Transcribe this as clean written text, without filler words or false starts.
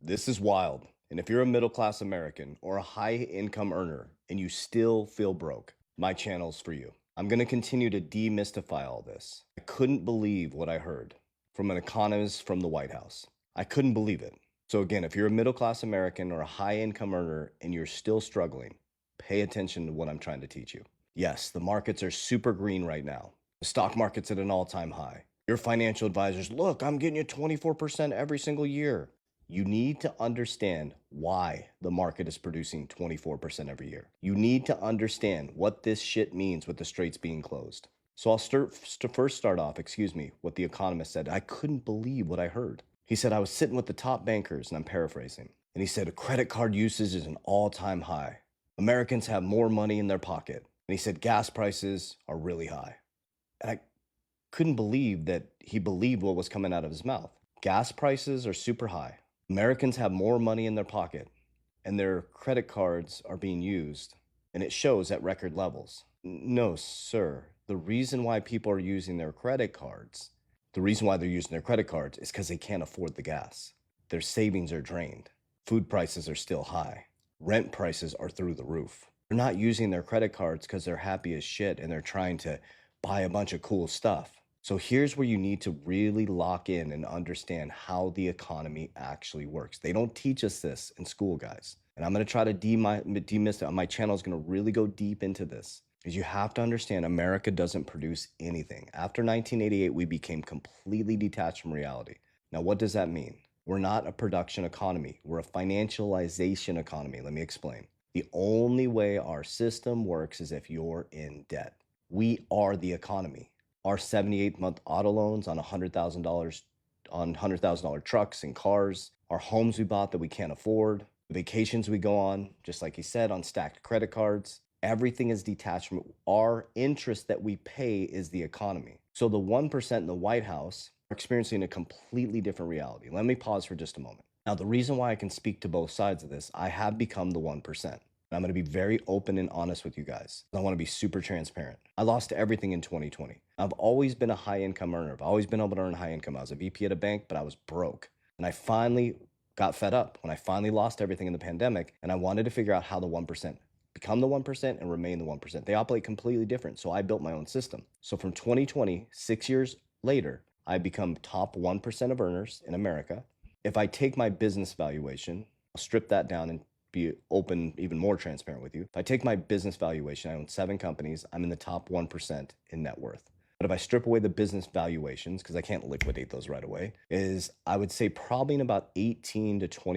This is wild. And if you're a middle class American or a high income earner and you still feel broke, my channel's for you. I'm going to continue to demystify all this. I couldn't believe what I heard from an economist from the White House. I couldn't believe it. So, again, if you're a middle class American or a high income earner and you're still struggling, pay attention to what I'm trying to teach you. Yes, the markets are super green right now. The stock market's at an all time high. Your financial advisors, look, I'm getting you 24% every single year. You need to understand why the market is producing 24% every year. You need to understand what this shit means with the straits being closed. So I'll first start off, what the economist said. I couldn't believe what I heard. He said, I was sitting with the top bankers, and I'm paraphrasing, and he said, credit card usage is an all-time high. Americans have more money in their pocket. And he said, gas prices are really high. And I couldn't believe that he believed what was coming out of his mouth. Gas prices are super high. Americans have more money in their pocket and their credit cards are being used, and it shows at record levels. No, sir. The reason why people are using their credit cards, the reason why they're using their credit cards is because they can't afford the gas. Their savings are drained. Food prices are still high. Rent prices are through the roof. They're not using their credit cards because they're happy as shit and they're trying to buy a bunch of cool stuff. So here's where you need to really lock in and understand how the economy actually works. They don't teach us this in school, guys. And I'm going to try to demystify. My channel is going to really go deep into this because you have to understand America doesn't produce anything. After 1988, we became completely detached from reality. Now, what does that mean? We're not a production economy. We're a financialization economy. Let me explain. The only way our system works is if you're in debt. We are the economy. Our 78-month auto loans on $100,000 on $100,000 trucks and cars, our homes we bought that we can't afford, the vacations we go on, just like he said, on stacked credit cards. Everything is detached from our interest that we pay is the economy. So the 1% in the White House are experiencing a completely different reality. Let me pause for just a moment. Now, the reason why I can speak to both sides of this, I have become the 1%. I'm going to be very open and honest with you guys. I want to be super transparent. I lost everything in 2020. I've always been a high income earner. I've always been able to earn high income. I was a VP at a bank, but I was broke. And I finally got fed up when I finally lost everything in the pandemic. And I wanted to figure out how the 1% become the 1% and remain the 1%. They operate completely different. So I built my own system. So from 2020, 6 years later, I become top 1% of earners in America. If I take my business valuation, I'll strip that down and be open, even more transparent with you. If I take my business valuation, I own 7 companies. I'm in the top 1% in net worth. But if I strip away the business valuations, because I can't liquidate those right away, I would say probably in about 18 to 20